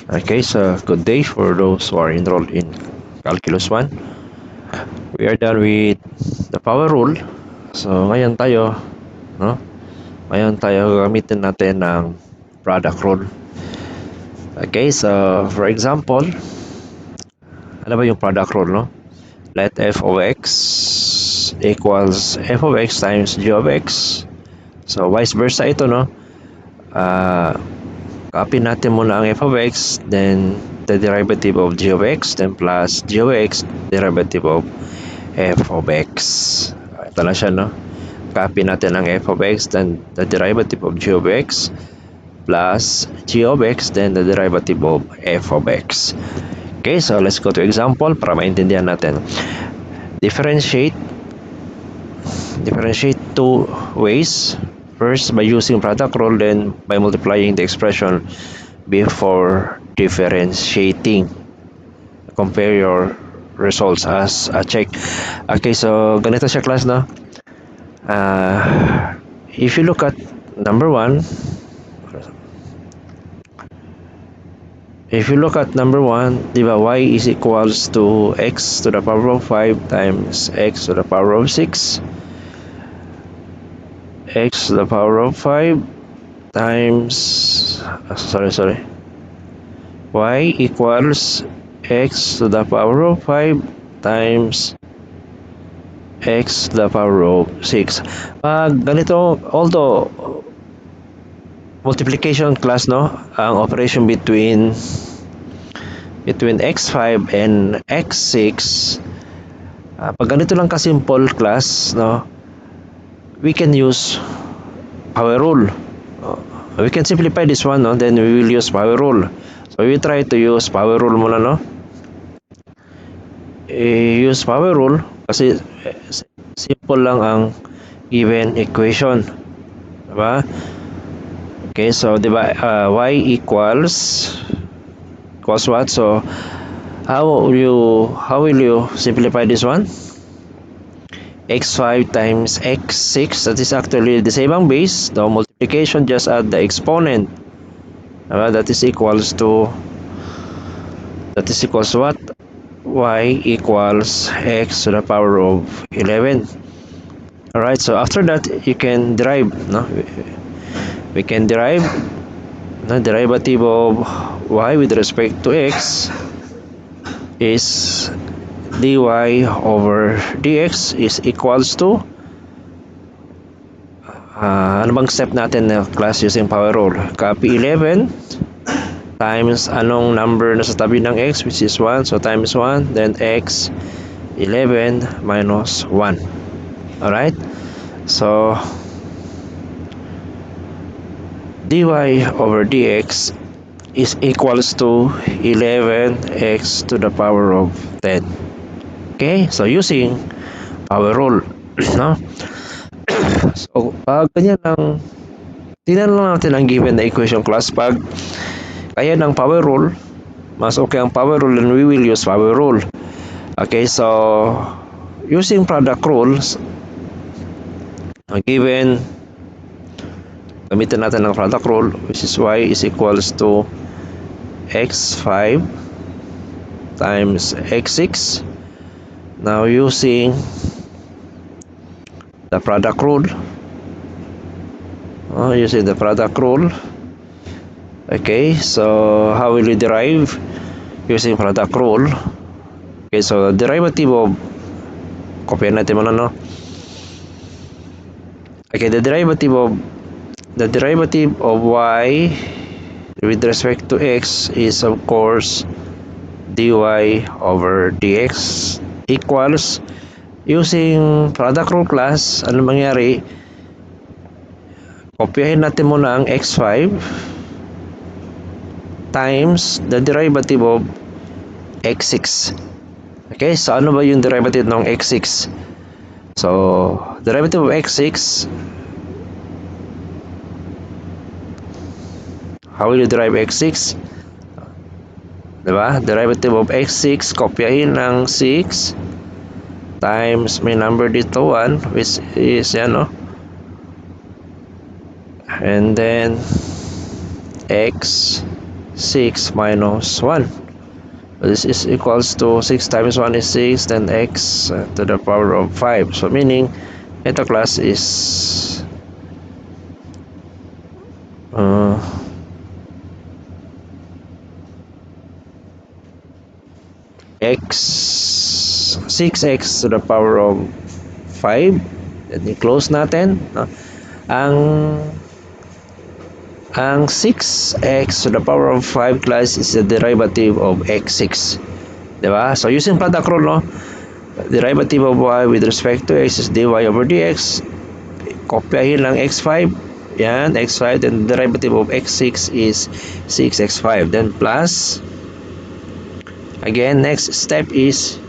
Okay, so good day for those who are enrolled in Calculus 1. We are done with the power rule. So ngayon tayo, no? Ngayon tayo gamitin natin ng product rule. Okay, so for example, ano ba yung product rule, no? Let f of x equals f of x times g of x. So vice versa ito, no? Uh, Copy natin muna ang f of x, then the derivative of g of x, then plus g of x, derivative of f of x. Ito na siya, no? Copy natin ang f of x, then the derivative of g of x, plus g of x, then the derivative of f of x. Okay, so let's go to example para maintindihan natin. Differentiate two ways. First, by using product rule, then by multiplying the expression before differentiating. Compare your results as a check. Okay, so ganito siya, class, no? If you look at number 1, di ba, y is equals to x to the power of 5 times x to the power of 6. X to the power of 5 times y equals x to the power of 5 times x to the power of 6. Ganito, although multiplication, class, no, ang operation between x5 and x6, pag ganito lang ka-simple, class, no, we can use power rule. We can simplify this one, no, then we will use power rule. So we try to use power rule muna, no. Use power rule kasi simple lang ang given equation, diba? Okay, so diba, y equals what? So how will you simplify this one? x5 times x6, that is actually the same ang base. The multiplication, just add the exponent. That is equals what? Y equals x to the power of 11. Alright, so after that, you can derive, no? We can derive the derivative of y with respect to x is dy over dx is equals to ano bang step natin na, class, using power rule? Copy 11 times anong number na sa tabi ng x, which is 1, so times 1, then x 11 minus 1. Alright, so dy over dx is equals to 11x to the power of 10. Okay, so using power rule, no? So pag ganyan lang, tingnan lang natin ang given na equation, class. Pag kaya ng power rule, mas okay ang power rule, and we will use power rule. Okay, so using product rules, given, gamitin natin ang product rule, which is y is equals to x5 times x6. Now using the product rule, okay, so how will you derive using product rule? Okay, so derivative of, copy natin muna, no? Okay, the derivative of y with respect to x is of course dy over dx equals, using product rule, class, ano mangyari? Kopyahin natin muna ang x5 times the derivative of x6. Okay, so ano ba yung derivative ng x6? So derivative of x6, how will you derive x6? Diba? Derivative of x6, kopyahin ng 6 times, may number dito 1, which is yan, no? And then x 6 minus 1. This is equals to 6 times 1 is 6, then x to the power of 5. So meaning, ito class is x 6x to the power of 5. Then i-close natin. Ang 6x to the power of 5 class is the derivative of x6. Diba? So using product rule, no? Derivative of y with respect to x is dy over dx. Kopyahin lang x5. Yan, x5. Then derivative of x6 is 6x5. Then plus. Again, next step is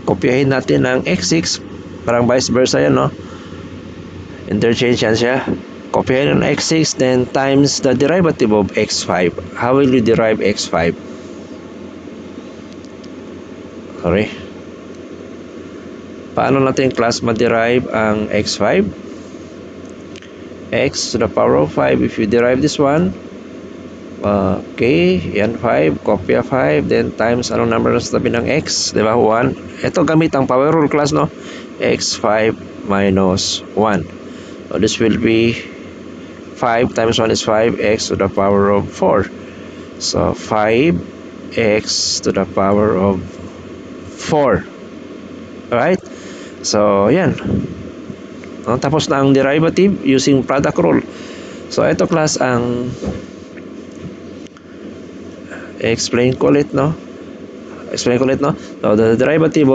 kopyahin natin ang x6. Parang vice versa yan, no? Interchange yan siya. Kopyahin ang x6, then times the derivative of x5. How will you derive x5? Sorry. Paano natin class ma-derive ang x5? X to the power of 5. If you derive this one, okay, yan 5, kopya 5, then times anong number sa tabi ng x, diba? 1. Ito gamit ang power rule class, no? x5 minus 1. So this will be 5 times 1 is 5, x to the power of 4. So 5x to the power of 4. Alright? So yan. Tapos na ang derivative using product rule. So ito class ang explain ko ulit, no? So the derivative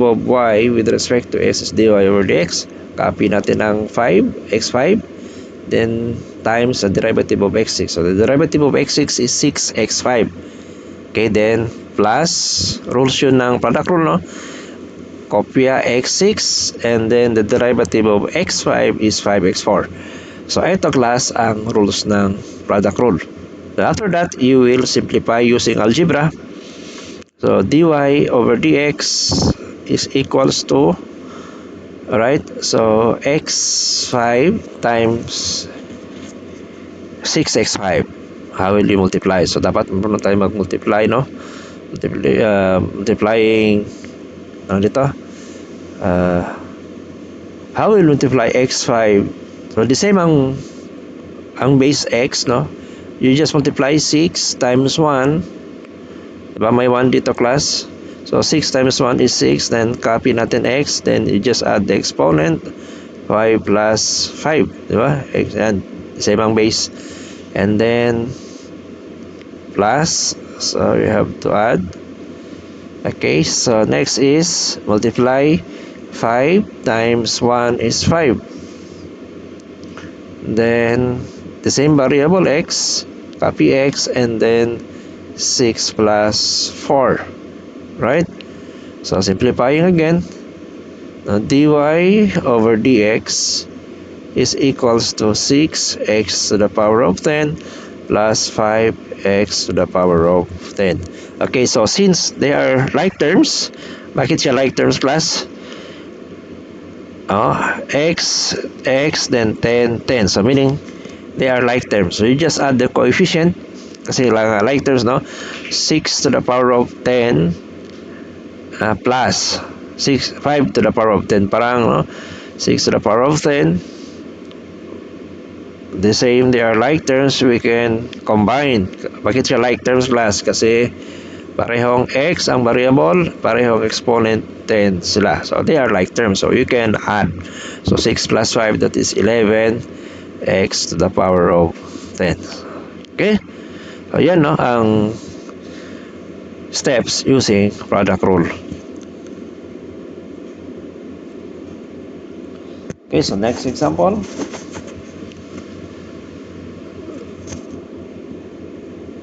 of y with respect to s is dy over dx. Copy natin ang 5, x5, then times the derivative of x6. So the derivative of x6 is 6x5. Okay, then plus rules yun ng product rule, no? Kopya x6, and then the derivative of x5 is 5x4. So ito class ang rules ng product rule. So after that, you will simplify using algebra. So dy over dx is equals to, alright, so x5 times 6x5. How will you multiply? So dapat muna tayo mag-multiply, no? Multiplying ano dito? How will you multiply x5? So the same ang base x, no? You just multiply 6 times 1. Diba may 1 dito class? So 6 times 1 is 6. Then copy natin x. Then you just add the exponent. 5 plus 5. Diba? X, and same ang base. And then plus. So you have to add. Okay. So next is multiply 5 times 1 is 5. Then the same variable x, copy x, and then 6 plus 4, right? So simplifying again, now dy over dx is equals to 6x to the power of 10 plus 5x to the power of 10. Okay, so since they are like terms, bakit siya like terms class? X, then 10, 10. So meaning they are like terms. So you just add the coefficient kasi like terms, no? 6 to the power of 10 plus 5 to the power of 10. Parang, no? 6 to the power of 10. The same, they are like terms. We can combine. Bakit siya like terms class? Kasi parehong x ang variable, parehong exponent 10 sila. So they are like terms. So you can add. So 6 plus 5, that is 11 x to the power of 10. Okay? So yan, no, ang steps using product rule. Okay, so next example.